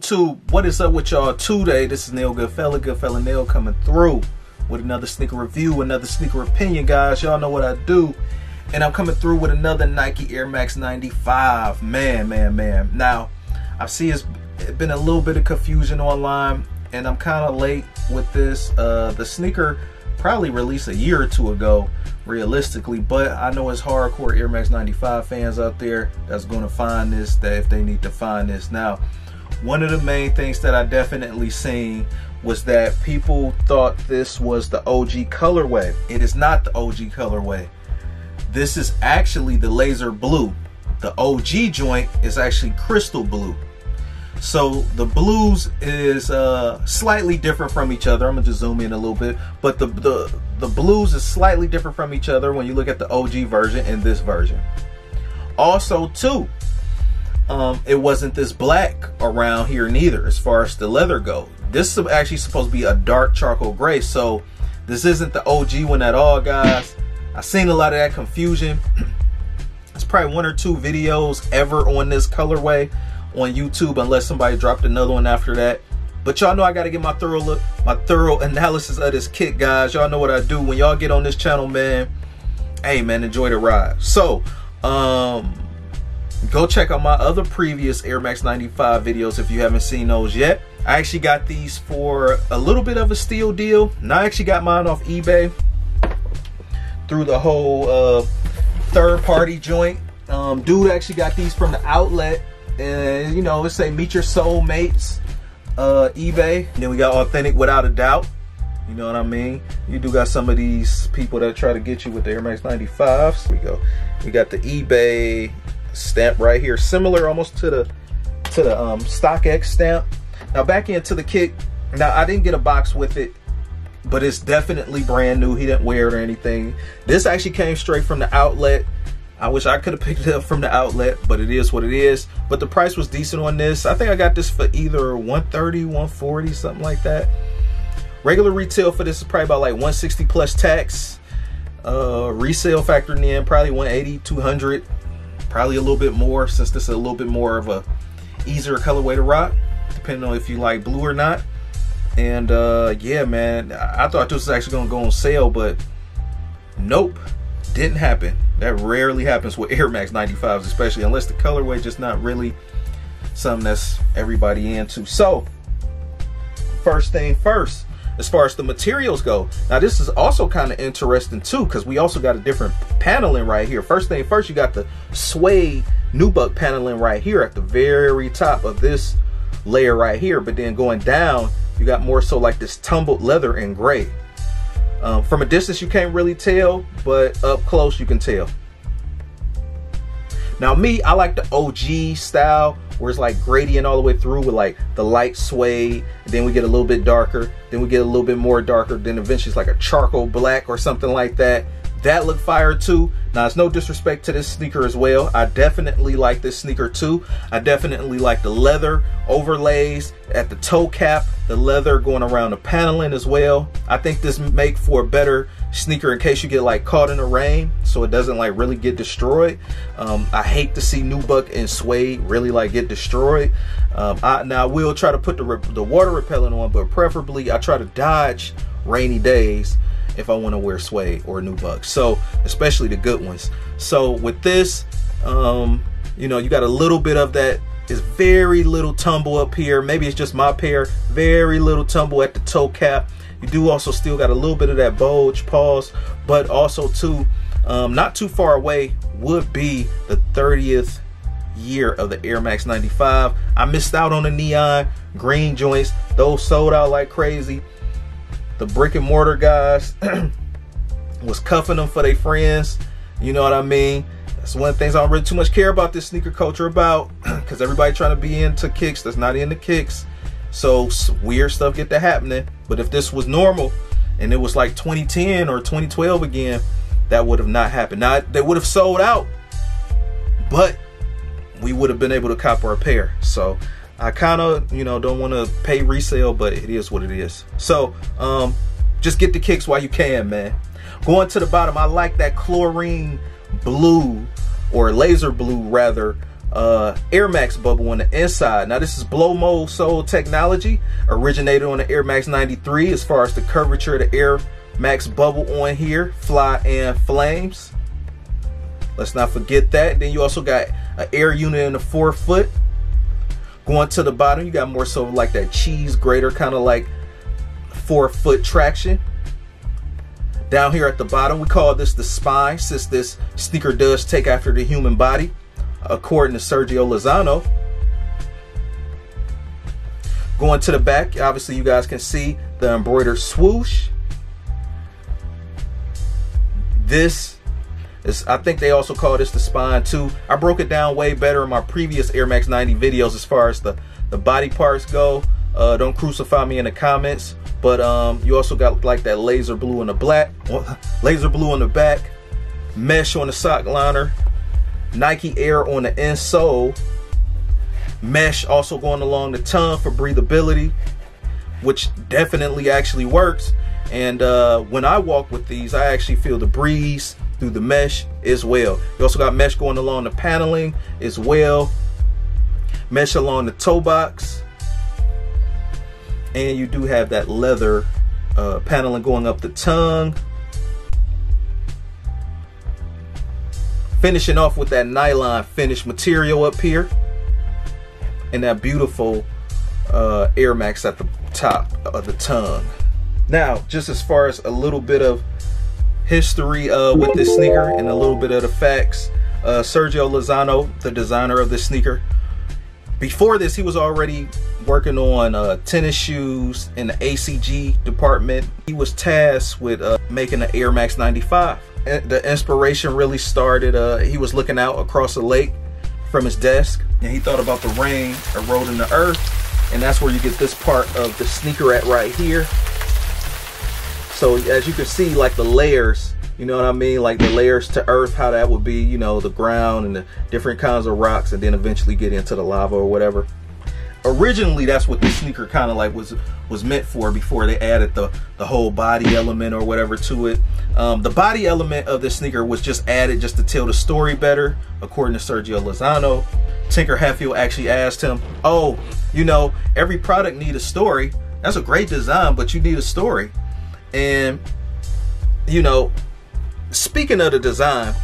YouTube, what is up with y'all today? This is Nail Goodfella Nail, coming through with another sneaker review, another sneaker opinion, guys. Y'all know what I do, and I'm coming through with another Nike Air Max 95. Man. Now, I see it's been a little bit of confusion online, and I'm kind of late with this. The sneaker probably released a year or two ago, realistically, but I know it's hardcore Air Max 95 fans out there that's going to find this, that if they need to find this. Now, one of the main things that I definitely seen was that people thought this was the OG colorway. It is not the OG colorway. This is actually the laser blue. The OG joint is actually crystal blue. So the blues is slightly different from each other. I'm gonna just zoom in a little bit, but the blues is slightly different from each other when you look at the OG version and this version. Also too, it wasn't this black around here neither as far as the leather go. This is actually supposed to be a dark charcoal gray, so this isn't the OG one at all, guys. I seen a lot of that confusion. It's probably one or two videos ever on this colorway on YouTube, unless somebody dropped another one after that. But y'all know I gotta get my thorough analysis of this kit, guys. Y'all know what I do when y'all get on this channel, man. Hey man, enjoy the ride. So go check out my other previous Air Max 95 videos if you haven't seen those yet. I actually got these for a little bit of a steal deal. And I actually got mine off eBay through the whole third-party joint. Dude actually got these from the outlet, and you know, it say meet your soulmates, eBay. And then we got authentic without a doubt. You know what I mean? You do got some of these people that try to get you with the Air Max 95s. Here we go. We got the eBay stamp right here, similar almost to the StockX stamp. Now back into the kit. Now I didn't get a box with it, but it's definitely brand new. He didn't wear it or anything. This actually came straight from the outlet. I wish I could have picked it up from the outlet, but it is what it is. But the price was decent on this. I think I got this for either $130, $140, something like that. Regular retail for this is probably about like $160 plus tax. Resale factoring in probably $180, $200, probably a little bit more, since this is a little bit more of a easier colorway to rock, depending on if you like blue or not. And yeah, man, I thought this was actually gonna go on sale, but nope, didn't happen. That rarely happens with Air Max 95s, especially unless the colorway just not really something that's everybody into. So first thing first, as far as the materials go, now this is also kind of interesting too, because we also got a different paneling right here. First thing first, you got the Suede Nubuck paneling right here at the very top of this layer right here, but then going down, you got more so like this tumbled leather and gray. From a distance you can't really tell, but up close you can tell. Now me, I like the OG style where it's like gradient all the way through with like the light suede, and then we get a little bit darker, then we get a little bit more darker, then eventually it's like a charcoal black or something like that. That look fire too. Now it's no disrespect to this sneaker as well. I definitely like this sneaker too. I definitely like the leather overlays at the toe cap, the leather going around the paneling as well. I think this make for a better sneaker in case you get like caught in the rain, so it doesn't like really get destroyed. I hate to see Nubuck and Suede really like get destroyed. Now I will try to put the water repellent on, but preferably I try to dodge rainy days if I want to wear Suede or Nubuck, so especially the good ones. So with this, you know, you got a little bit of that. Is very little tumble up here. Maybe it's just my pair. Very little tumble at the toe cap. You do also still got a little bit of that bulge pause, but also too, not too far away would be the 30th year of the Air Max 95. I missed out on the neon green joints. Those sold out like crazy. The brick and mortar guys was cuffing them for their friends. You know what I mean? That's one of the things I don't really too much care about this sneaker culture about, because everybody trying to be into kicks that's not into kicks. So weird stuff get to happening. But if this was normal and it was like 2010 or 2012 again, that would have not happened. Now they would have sold out, but we would have been able to cop our pair. So I kind of, you know, don't want to pay resale, but it is what it is. So just get the kicks while you can, man. Going to the bottom, I like that chlorine blue, or laser blue rather, Air Max bubble on the inside. Now this is blow mold sole technology, originated on the Air Max 93 as far as the curvature of the Air Max bubble on here, fly and flames. Let's not forget that. Then you also got an air unit in the forefoot. Going to the bottom, you got more so like that cheese grater, kind of like forefoot traction. Down here at the bottom, we call this the spine, since this sneaker does take after the human body, according to Sergio Lozano. Going to the back, obviously you guys can see the embroidered swoosh. This is, I think they also call this the spine too. I broke it down way better in my previous Air Max 90 videos as far as the body parts go. Don't crucify me in the comments. But you also got like that laser blue in the black, laser blue on the back, mesh on the sock liner, Nike Air on the insole, mesh also going along the tongue for breathability, which definitely actually works. And when I walk with these, I actually feel the breeze through the mesh as well. You also got mesh going along the paneling as well, mesh along the toe box. And you do have that leather paneling going up the tongue. Finishing off with that nylon finish material up here. And that beautiful Air Max at the top of the tongue. Now, just as far as a little bit of history with this sneaker and a little bit of the facts. Sergio Lozano, the designer of this sneaker, before this, he was already working on tennis shoes in the ACG department. He was tasked with making the Air Max 95. And the inspiration really started, he was looking out across the lake from his desk, and he thought about the rain eroding the earth, and that's where you get this part of the sneaker at right here. So as you can see, like the layers, you know what I mean? Like the layers to earth, how that would be, you know, the ground and the different kinds of rocks, and then eventually get into the lava or whatever. Originally, that's what the sneaker kind of like was meant for before they added the whole body element or whatever to it. The body element of the sneaker was just added just to tell the story better, according to Sergio Lozano. Tinker Hatfield actually asked him, oh, you know, every product needs a story. That's a great design, but you need a story. And, you know, speaking of the design,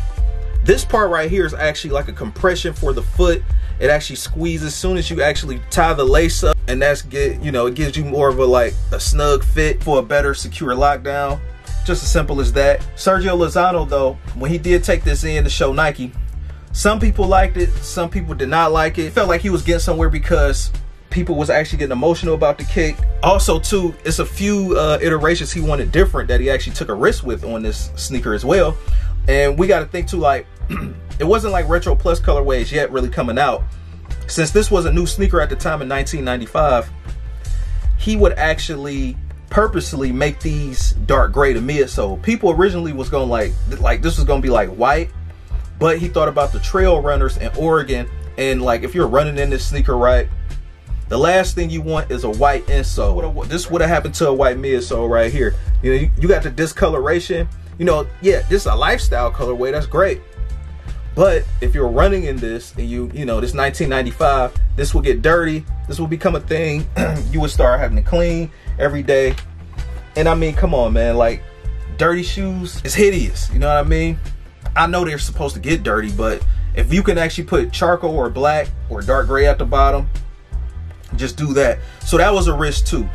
this part right here is actually like a compression for the foot. It actually squeezes as soon as you actually tie the lace up, and that's it gives you more of a snug fit for a better secure lockdown. Just as simple as that. Sergio Lozano, though, when he did take this in to show Nike, some people liked it, some people did not like it. It felt like he was getting somewhere because people was actually getting emotional about the kick. Also too, it's a few iterations he wanted different that he actually took a risk with on this sneaker as well. And we got to think too, like, it wasn't like Retro Plus colorways yet really coming out. Since this was a new sneaker at the time in 1995, he would actually purposely make these dark gray to midsole. People originally was going like this was going to be like white, but he thought about the trail runners in Oregon, and like if you're running in this sneaker, right, the last thing you want is a white insole. This would have happened to a white midsole right here. You know, you got the discoloration. You know, yeah, this is a lifestyle colorway. That's great. But if you're running in this and you know, this 1995, this will get dirty. This will become a thing. You would start having to clean every day. And I mean, come on, man, like dirty shoes is hideous. You know what I mean? I know they're supposed to get dirty, but if you can actually put charcoal or black or dark gray at the bottom, just do that. So that was a risk too.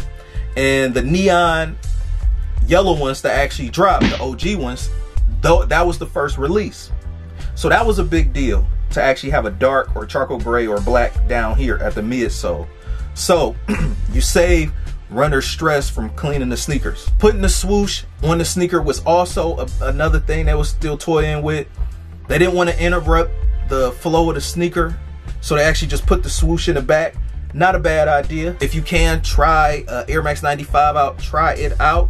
And the neon yellow ones that actually dropped, the OG ones, though, that was the first release. So that was a big deal to actually have a dark or charcoal gray or black down here at the midsole. So you save runner stress from cleaning the sneakers. Putting the swoosh on the sneaker was also another thing they was still toying with. They didn't want to interrupt the flow of the sneaker, so they actually just put the swoosh in the back. Not a bad idea. If you can, try Air Max 95 out. Try it out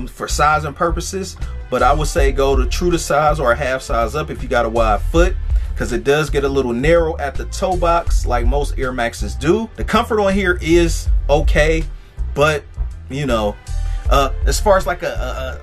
for sizing purposes. But I would say go to true to size or a half size up if you got a wide foot, because it does get a little narrow at the toe box like most Air Maxes do. The comfort on here is okay, but you know, as far as like a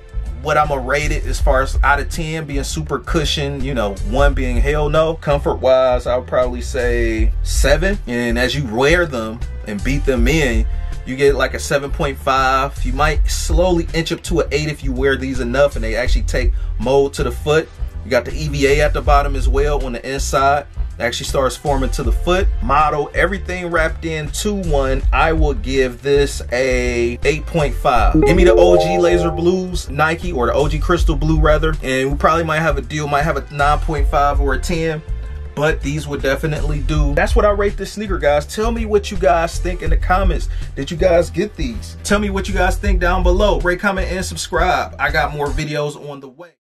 what I'm gonna rate it as far as out of 10 being super cushion, you know, 1 being hell no. Comfort wise, I would probably say 7. And as you wear them and beat them in, you get like a 7.5. You might slowly inch up to an 8 if you wear these enough and they actually take mold to the foot. You got the EVA at the bottom as well on the inside. It actually starts forming to the foot. Model, everything wrapped in 2-1. I will give this a 8.5. Give me the OG Laser Blues Nike, or the OG Crystal Blue rather, and we probably might have a deal, might have a 9.5 or a 10. But these would definitely do. That's what I rate this sneaker, guys. Tell me what you guys think in the comments. Did you guys get these? Tell me what you guys think down below. Rate, comment, and subscribe. I got more videos on the way.